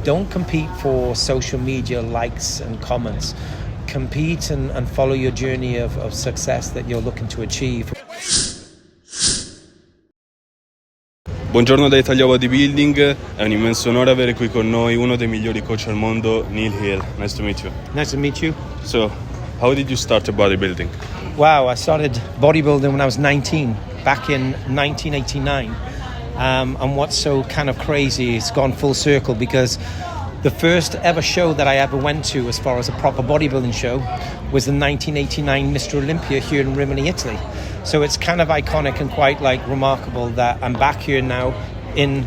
don't compete for social media likes and comments. Compete and follow your journey of success that you're looking to achieve. Buongiorno da Italia Bodybuilding, è un immenso onore avere qui con noi uno dei migliori coach al mondo, Neil Hill. Nice to meet you. Nice to meet you. So, how did you start bodybuilding? Wow, I started bodybuilding when I was 19, back in 1989. And what's so kind of crazy, it's gone full circle because the first ever show that I ever went to as far as a proper bodybuilding show was the 1989 Mr. Olympia here in Rimini, Italy. So it's kind of iconic and quite remarkable that I'm back here now in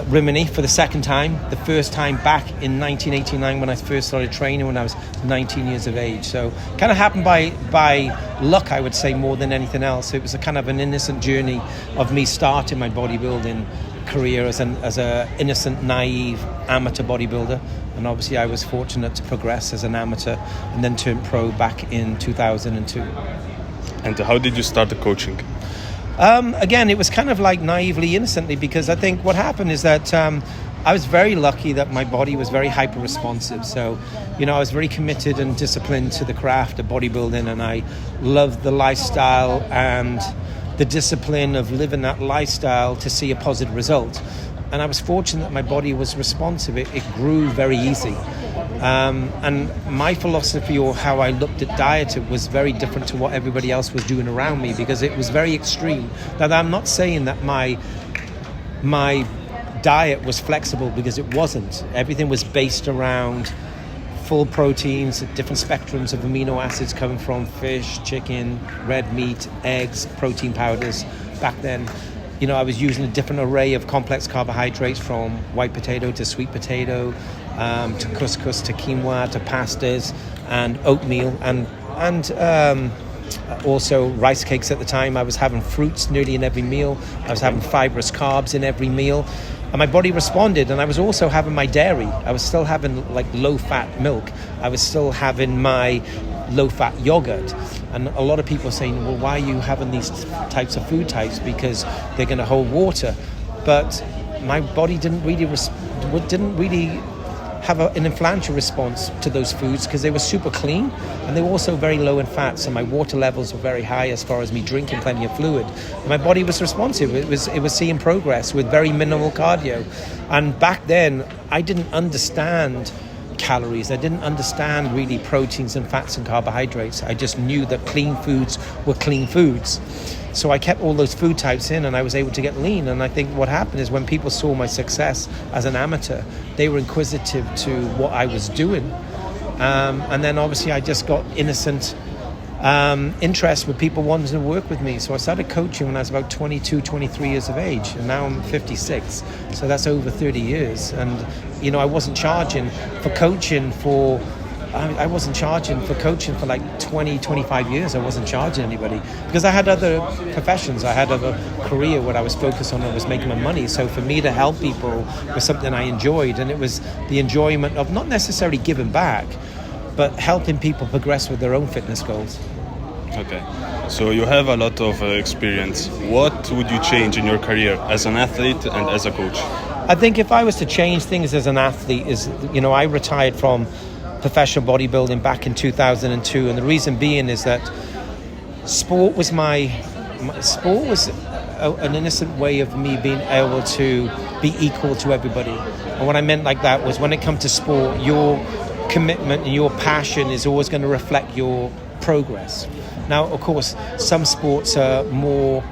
Rimini for the second time. The first time back in 1989 when I first started training when I was 19 years of age. So kind of happened by luck, I would say, more than anything else. It was a kind of an innocent journey of me starting my bodybuilding career as a innocent, naive amateur bodybuilder, and obviously I was fortunate to progress as an amateur and then turn pro back in 2002. And how did you start the coaching? Again, it was kind of naively, innocently, because I think what happened is that I was very lucky that my body was very hyper responsive. So, I was very committed and disciplined to the craft of bodybuilding, and I loved the lifestyle and the discipline of living that lifestyle to see a positive result. And I was fortunate that my body was responsive. It grew very easy. And my philosophy, or how I looked at diet, was very different to what everybody else was doing around me, because it was very extreme. Now, I'm not saying that my diet was flexible, because it wasn't. Everything was based around full proteins, different spectrums of amino acids coming from fish, chicken, red meat, eggs, protein powders. Back then, I was using a different array of complex carbohydrates, from white potato to sweet potato, to couscous, to quinoa, to pastas and oatmeal, and also rice cakes at the time. I was having fruits nearly in every meal. I was having fibrous carbs in every meal. And my body responded, and I was also having my dairy. I was still having low-fat milk. I was still having my low-fat yogurt. And a lot of people are saying, well, why are you having these types of food types? Because they're going to hold water. But my body didn't really have an inflammatory response to those foods, because they were super clean and they were also very low in fat. So my water levels were very high as far as me drinking plenty of fluid. And my body was responsive. It was seeing progress with very minimal cardio. And back then, I didn't understand calories. I didn't understand really proteins and fats and carbohydrates. I just knew that clean foods were clean foods. So I kept all those food types in, and I was able to get lean. And I think what happened is, when people saw my success as an amateur, they were inquisitive to what I was doing. And then obviously I just got innocent interest with people wanting to work with me. So I started coaching when I was about 22, 23 years of age, and now I'm 56. So that's over 30 years. And, I wasn't charging for coaching for... I wasn't charging for coaching for 20, 25 years. I wasn't charging anybody, because I had other professions. I had other career where I was focused on. I was making my money. So for me to help people was something I enjoyed. And it was the enjoyment of not necessarily giving back, but helping people progress with their own fitness goals. Okay. So you have a lot of experience. What would you change in your career as an athlete and as a coach? I think if I was to change things as an athlete is, I retired from professional bodybuilding back in 2002, and the reason being is that sport was an innocent way of me being able to be equal to everybody. And what I meant like that was, when it comes to sport, your commitment and your passion is always going to reflect your progress. Now, of course, some sports are more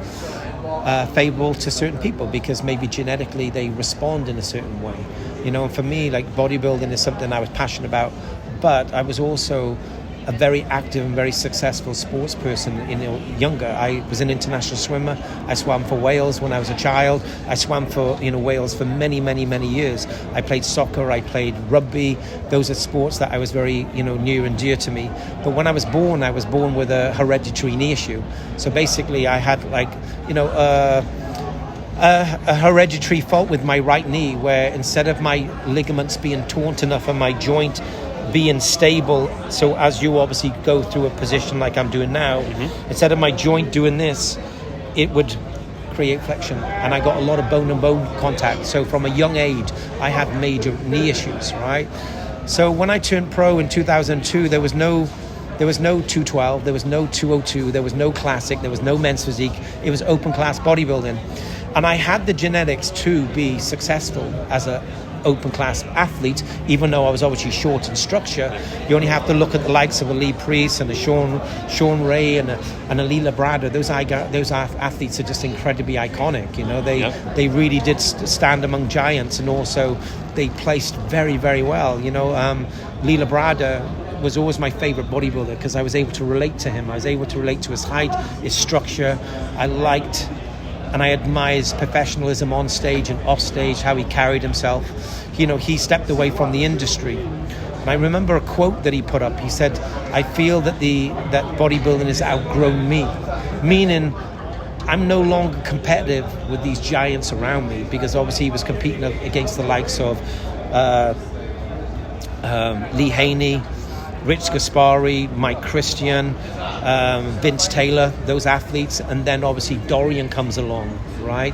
favorable to certain people, because maybe genetically they respond in a certain way. And for me, bodybuilding is something I was passionate about, but I was also a very active and very successful sports person. Younger, I was an international swimmer. I swam for Wales when I was a child. I swam for Wales for many, many, many years. I played soccer. I played rugby. Those are sports that I was very near and dear to me. But when I was born with a hereditary knee issue. So basically, I had a hereditary fault with my right knee, where instead of my ligaments being taut enough and my joint being stable, so as you obviously go through a position like I'm doing now, instead of my joint doing this, it would create flexion, and I got a lot of bone-on-bone contact. So from a young age, I had major knee issues, right? So when I turned pro in 2002, there was no 212, there was no 202, there was no classic, there was no men's physique. It was open class bodybuilding. And I had the genetics to be successful as a open class athlete, even though I was obviously short in structure. You only have to look at the likes of a Lee Priest and a Sean Ray and a Lila Brada. Those athletes are just incredibly iconic. You know, they really did stand among giants, and also they placed very, very well. You know, Lila Brada was always my favorite bodybuilder because I was able to relate to him. I was able to relate to his height, his structure. I liked and I admire his professionalism on stage and off stage, how he carried himself. You know, he stepped away from the industry. And I remember a quote that he put up. He said, "I feel that that bodybuilding has outgrown me," meaning I'm no longer competitive with these giants around me, because obviously he was competing against the likes of Lee Haney, Rich Gaspari, Mike Christian, Vince Taylor, those athletes, and then obviously Dorian comes along, right?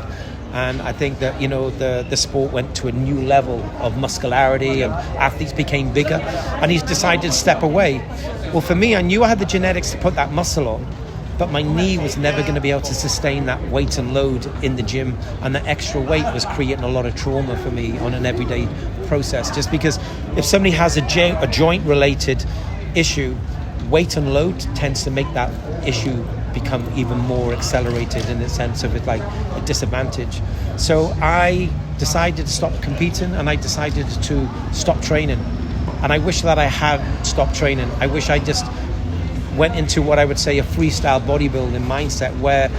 And I think that, you know, the sport went to a new level of muscularity and athletes became bigger, and he's decided to step away. Well, for me, I knew I had the genetics to put that muscle on, but my knee was never going to be able to sustain that weight and load in the gym, and the extra weight was creating a lot of trauma for me on an everyday process. Just because if somebody has a joint related issue, weight and load tends to make that issue become even more accelerated in the sense of it like a disadvantage. So I decided to stop competing, and I decided to stop training. And I wish that I had stopped training. I wish I just went into what I would say a freestyle bodybuilding mindset, where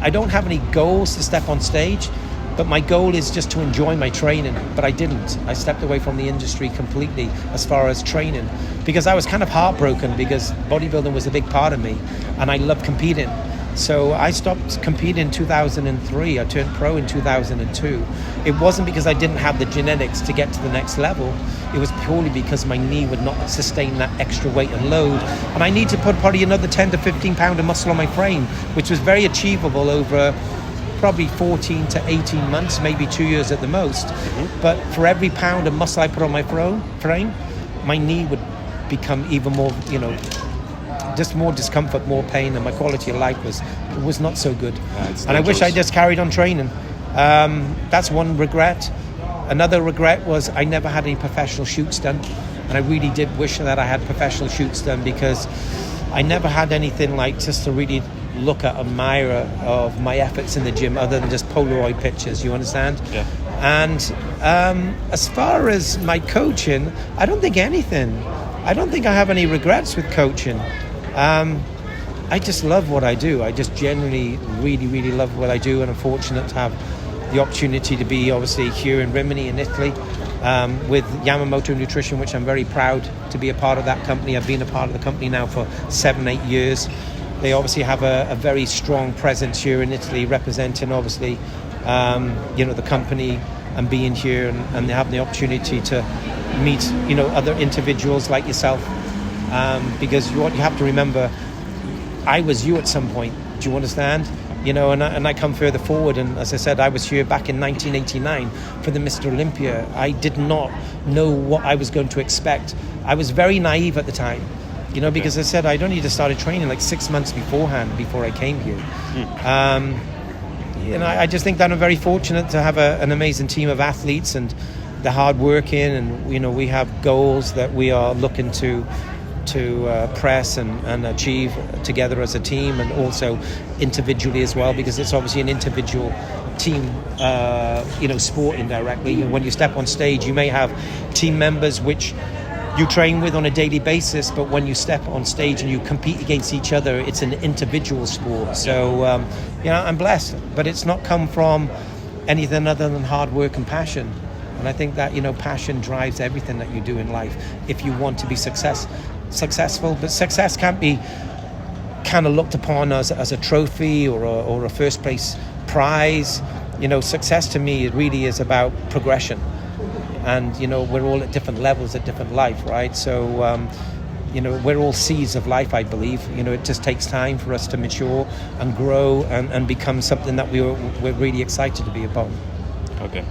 I don't have any goals to step on stage, but my goal is just to enjoy my training. But I didn't. I stepped away from the industry completely as far as training, because I was kind of heartbroken, because bodybuilding was a big part of me and I loved competing. So I stopped competing in 2003. I turned pro in 2002. It wasn't because I didn't have the genetics to get to the next level. It was purely because my knee would not sustain that extra weight and load. And I need to put probably another 10 to 15 pound of muscle on my frame, which was very achievable over probably 14 to 18 months, maybe 2 years at the most. Mm-hmm. But for every pound of muscle I put on my frame, my knee would become even more, you know, just more discomfort, more pain, and my quality of life was not so good. And I wish I just carried on training. That's one regret. Another regret was I never had any professional shoots done, and I really did wish that I had professional shoots done, because I never had anything like just to really look at, admire of my efforts in the gym other than just Polaroid pictures, you understand? Yeah. And as far as my coaching, I don't think anything. I don't think I have any regrets with coaching. I just love what I do. I just genuinely really, really love what I do, and I'm fortunate to have the opportunity to be obviously here in Rimini in Italy with Yamamoto Nutrition, which I'm very proud to be a part of that company. I've been a part of the company now for 7-8 years. They obviously have a very strong presence here in Italy, representing obviously the company and being here, and they have the opportunity to meet other individuals like yourself, because you have to remember, I was you at some point. Do you understand? And I come further forward, and as I said, I was here back in 1989 for the Mr. Olympia. I did not know what I was going to expect. I was very naive at the time, because I said I'd only just started training like 6 months beforehand before I came here. I just think that I'm very fortunate to have an amazing team of athletes, and they're hard working, and we have goals that we are looking to press and achieve together as a team, and also individually as well, because it's obviously an individual team sport indirectly. When you step on stage, you may have team members which you train with on a daily basis, but when you step on stage and you compete against each other, it's an individual sport. So I'm blessed, but it's not come from anything other than hard work and passion. And I think that passion drives everything that you do in life if you want to be successful. But success can't be kind of looked upon as a trophy or a first place prize. Success to me, it really is about progression. And we're all at different levels at different life, right? So we're all seeds of life, I believe. It just takes time for us to mature and grow and become something that we're really excited to be upon. Okay.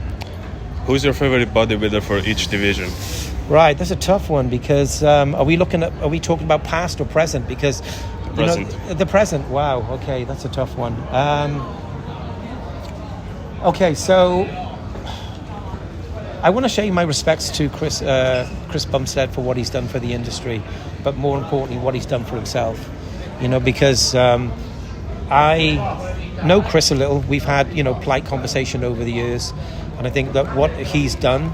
Who's your favorite bodybuilder for each division? Right, that's a tough one because are we talking about past or present? Because the present. Wow. Okay, that's a tough one. Okay, so I want to show you my respects to Chris Bumstead for what he's done for the industry, but more importantly, what he's done for himself. Because I know Chris a little. We've had polite conversation over the years, and I think that what he's done,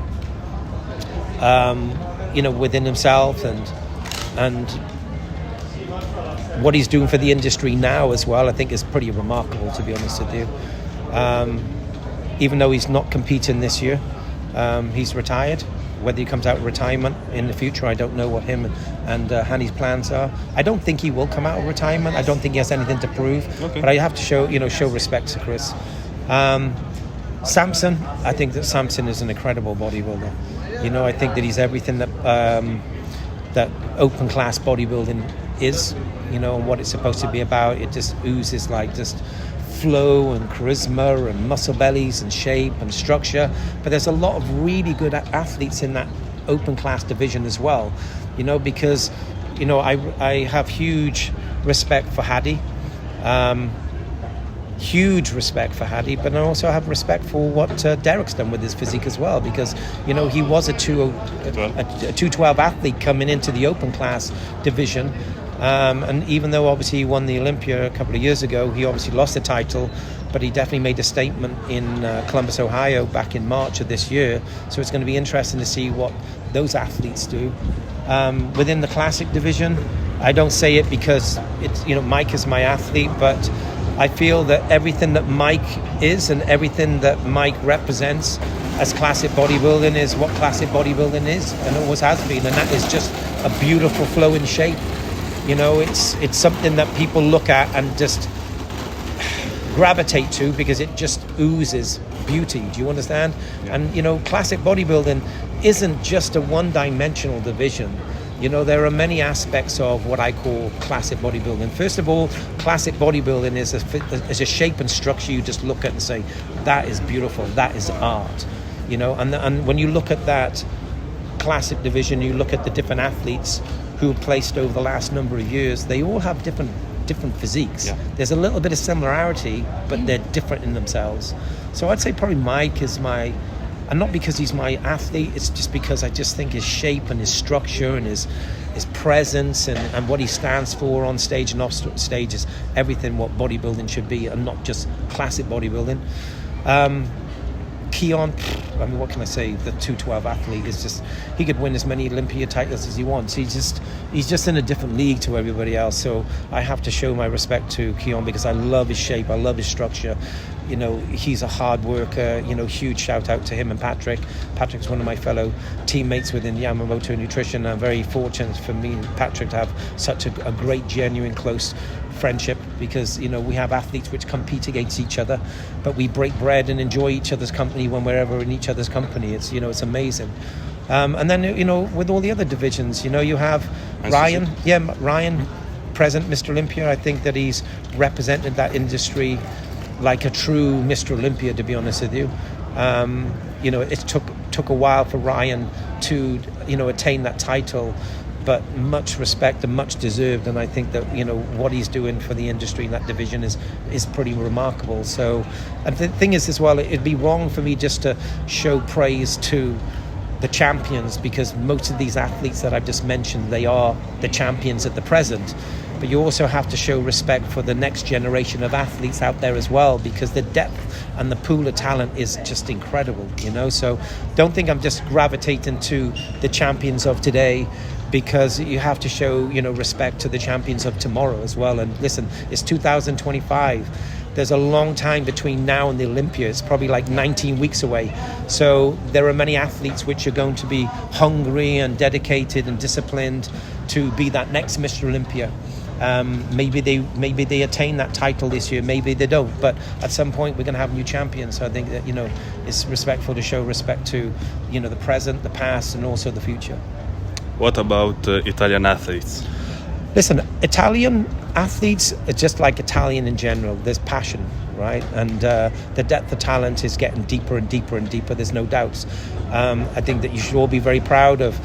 within himself and what he's doing for the industry now as well, I think is pretty remarkable, to be honest with you. Even though he's not competing this year, he's retired. Whether he comes out of retirement in the future, I don't know what him and Hanny's plans are. I don't think he will come out of retirement. I don't think he has anything to prove. Okay. But I have to show respect to Chris. Samson, I think that Samson is an incredible bodybuilder. I think that he's everything that open class bodybuilding is, and what it's supposed to be about. It just oozes like just flow and charisma and muscle bellies and shape and structure. But there's a lot of really good athletes in that open class division as well, because I have huge respect for Hadi, but I also have respect for what Derek's done with his physique as well, because he was a 212 athlete coming into the open class division. And even though obviously he won the Olympia a couple of years ago, he obviously lost the title, but he definitely made a statement in Columbus, Ohio back in March of this year. So it's going to be interesting to see what those athletes do. Within the classic division, I don't say it because it's Mike is my athlete, but I feel that everything that Mike is and everything that Mike represents as classic bodybuilding is what classic bodybuilding is and always has been, and that is just a beautiful flowing shape. It's something that people look at and just gravitate to because it just oozes beauty. Do you understand? Yeah. And classic bodybuilding isn't just a one-dimensional division. There are many aspects of what I call classic bodybuilding. First of all, classic bodybuilding is a shape and structure you just look at and say, that is beautiful, that is art. And when you look at that classic division, you look at the different athletes who are placed over the last number of years, they all have different physiques. Yeah. There's a little bit of similarity, but they're different in themselves. So I'd say probably Mike is and not because he's my athlete, it's just because I just think his shape and his structure and his presence and what he stands for on stage and off stage is everything what bodybuilding should be, and not just classic bodybuilding. Keon, what can I say? The 212 athlete is just, he could win as many Olympia titles as he wants. He's just in a different league to everybody else. So I have to show my respect to Keon because I love his shape, I love his structure. He's a hard worker. Huge shout out to him and Patrick. Patrick's one of my fellow teammates within Yamamoto Nutrition. I'm very fortunate for me and Patrick to have such a great, genuine, close friendship, because we have athletes which compete against each other, but we break bread and enjoy each other's company when we're ever in each other's company. It's it's amazing. And then with all the other divisions, you have Ryan. Yeah, Ryan, present Mr. Olympia. I think that he's represented that industry like a true Mr. Olympia, to be honest with you. It took a while for Ryan to attain that title, but much respect and much deserved. And I think that what he's doing for the industry in that division is pretty remarkable. So, and the thing is as well, it'd be wrong for me just to show praise to the champions, because most of these athletes that I've just mentioned, they are the champions at the present. But you also have to show respect for the next generation of athletes out there as well, because the depth and the pool of talent is just incredible, So don't think I'm just gravitating to the champions of today, because you have to show, respect to the champions of tomorrow as well. And listen, it's 2025. There's a long time between now and the Olympia. It's probably like 19 weeks away. So there are many athletes which are going to be hungry and dedicated and disciplined to be that next Mr. Olympia. Maybe they attain that title this year, maybe they don't, but at some point we're going to have new champions. So I think that it's respectful to show respect to the present, the past, and also the future. What about Italian athletes? Listen, Italian athletes are just like Italian in general. There's passion, right? And the depth of talent is getting deeper and deeper and deeper. There's no doubts. I think that you should all be very proud of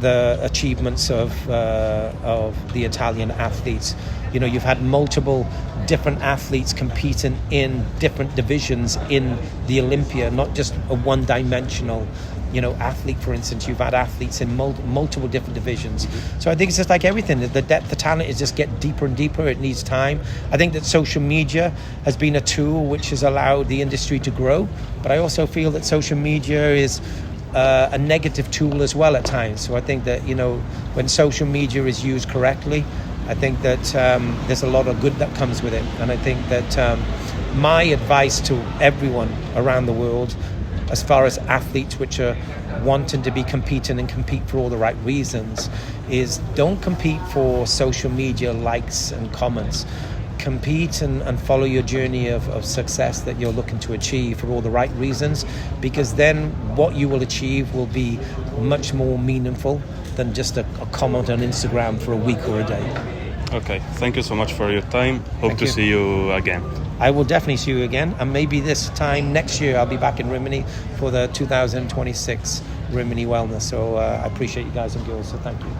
the achievements of the Italian athletes. You know, you've had multiple different athletes competing in different divisions in the Olympia, not just a one-dimensional, you know, athlete. For instance, you've had athletes in multiple different divisions. So I think it's just like everything. The depth of talent is just getting deeper and deeper. It needs time. I think that social media has been a tool which has allowed the industry to grow, but I also feel that social media is a negative tool as well at times. So I think that, you know, when social media is used correctly, I think that there's a lot of good that comes with it. And I think that my advice to everyone around the world, as far as athletes which are wanting to be competing and compete for all the right reasons, is don't compete for social media likes and comments. Compete and follow your journey of success that you're looking to achieve for all the right reasons, because then what you will achieve will be much more meaningful than just a comment on Instagram for a week or a day. Okay, thank you so much for your time. Hope to see you again. I will definitely see you again, and maybe this time next year I'll be back in Rimini for the 2026 Rimini Wellness. So I appreciate you guys and girls, so thank you.